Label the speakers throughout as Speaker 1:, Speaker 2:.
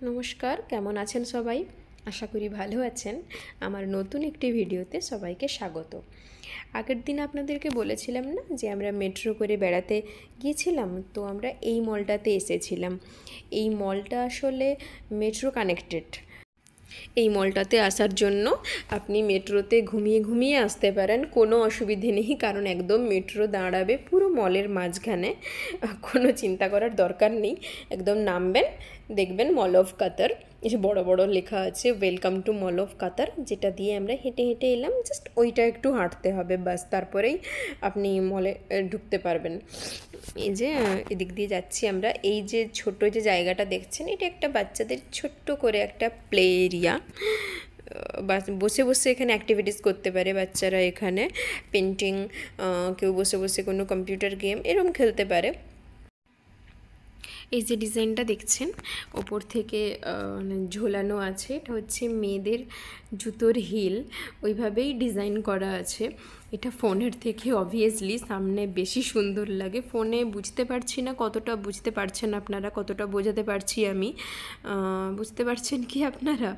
Speaker 1: নমস্কার, কেমন আছেন সবাই? আশা করি ভালো আছেন। আমার নতুন একটি ভিডিওতে সবাইকে স্বাগত। আগের দিন আপনাদেরকে বলেছিলাম না যে আমরা মেট্রো করে বেড়াতে গিয়েছিলাম, তো আমরা এই মলটাতে এসেছিলাম। এই মলটা আসলে মেট্রো কানেক্টেড। এই মলটাতে আসার জন্য আপনি মেট্রোতে ঘুমিয়ে ঘুমিয়ে আসতে পারেন, কোনো অসুবিধে নেই, কারণ একদম মেট্রো দাঁড়াবে পুরো মলের মাঝখানে। কোনো চিন্তা করার দরকার নেই। একদম নামবেন, দেখবেন মল অফ কাতার, এই যে বড় বড় লেখা আছে ওয়েলকাম টু মল অফ কাতার, যেটা দিয়ে আমরা হেঁটে হেঁটে এলাম। জাস্ট ওইটা একটু হাঁটতে হবে, বাস, তারপরেই আপনি মলে ঢুকতে পারবেন। এই যে এদিক দিয়ে যাচ্ছি আমরা। এই যে ছোট যে জায়গাটা দেখছেন, এটা একটা বাচ্চাদের ছোট্ট করে একটা প্লে এরিয়া। বসে বসে এখানে অ্যাক্টিভিটিস করতে পারে বাচ্চারা। এখানে পেন্টিং, কেউ বসে বসে কোনো কম্পিউটার গেম এরকম খেলতে পারে। এই যে ডিজাইনটা দেখছেন ওপর থেকে ঝোলানো আছে, এটা হচ্ছে মেয়েদের জুতোর হিল, ওইভাবেই ডিজাইন করা আছে। এটা ফোনের থেকে অবভিয়াসলি সামনে বেশি সুন্দর লাগে। ফোনে বুঝতে পারছি না কতটা বুঝতে পারছেন আপনারা, কতটা বোঝাতে পারছি আমি। বুঝতে পারছেন কি আপনারা?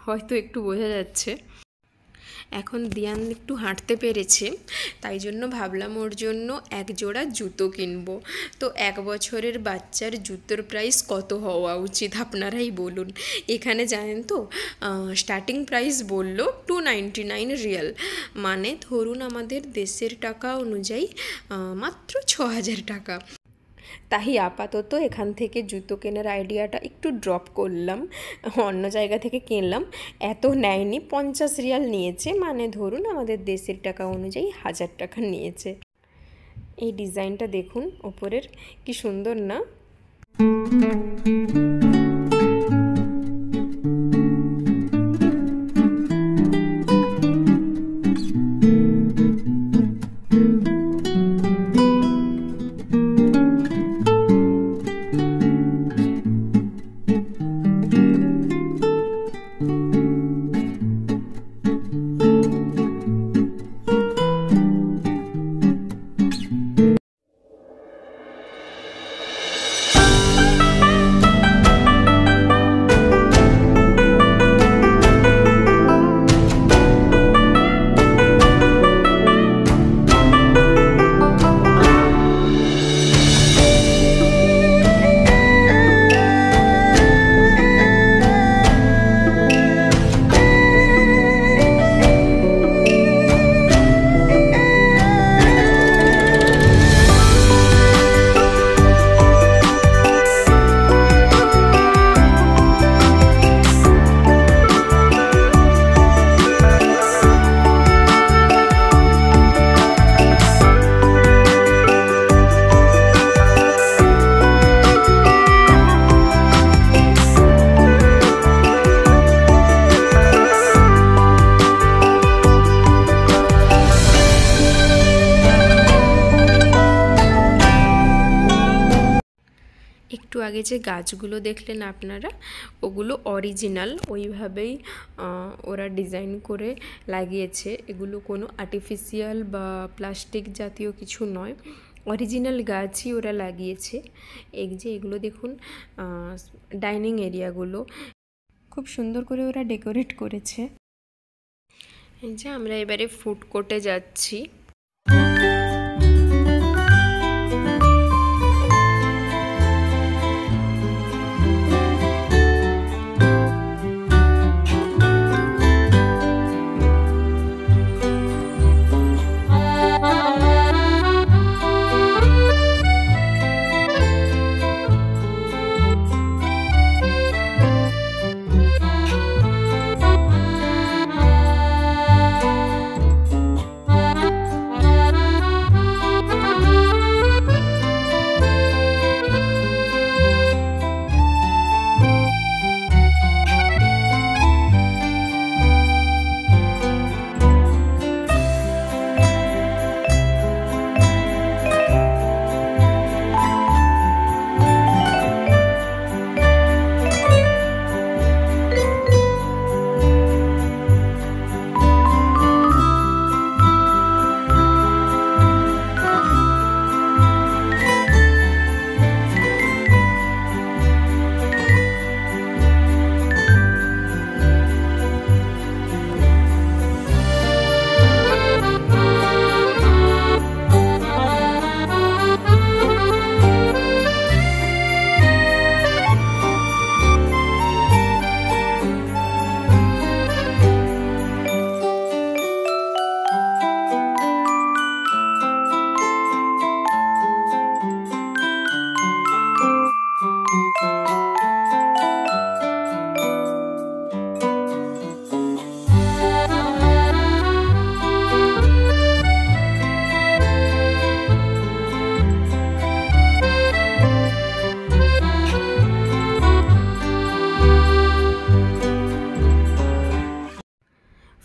Speaker 1: হয়তো একটু বোঝা যাচ্ছে। এখন দিয়ান একটু হাঁটতে পেরেছে, তাই জন্য ভাবলাম ওর জন্য এক জোড়া জুতো কিনবো। তো 1 বছরের বাচ্চার জুতোর প্রাইস কত হওয়া উচিত আপনারাই বলুন। এখানে জানেন তো, স্টার্টিং প্রাইস বললো 299 রিয়াল, মানে ধরুন আমাদের দেশের টাকা অনুযায়ী মাত্র 6000 টাকা। তাই আপাতত এখান থেকে জুতো কেনার আইডিয়াটা একটু ড্রপ করলাম, অন্য জায়গা থেকে কিনলাম। এত নেয়নি, 50 রিয়াল নিয়েছে, মানে ধরুন আমাদের দেশের টাকা অনুযায়ী 1000 টাকা নিয়েছে। এই ডিজাইনটা দেখুন ওপরের, কি সুন্দর না? একটু আগে যে গাছগুলো দেখলেন আপনারা, ওগুলো অরিজিনাল, ওইভাবেই ওরা ডিজাইন করে লাগিয়েছে। এগুলো কোনো আর্টিফিশিয়াল বা প্লাস্টিক জাতীয় কিছু নয়, অরিজিনাল গাছই ওরা লাগিয়েছে। এই যে এগুলো দেখুন, ডাইনিং এরিয়াগুলো খুব সুন্দর করে ওরা ডেকোরেট করেছে। এই যে আমরা এবারে ফুড কোর্টে যাচ্ছি।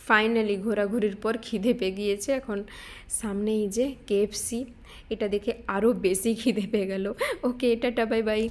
Speaker 1: ফাইনালি ঘোরাঘুরির পর খিদে পেয়ে গিয়েছে। এখন সামনে এই যে KFC, এটা দেখে আরও বেশি খিদে পেয়ে গেল। ওকে, টাটা, বাই বাই।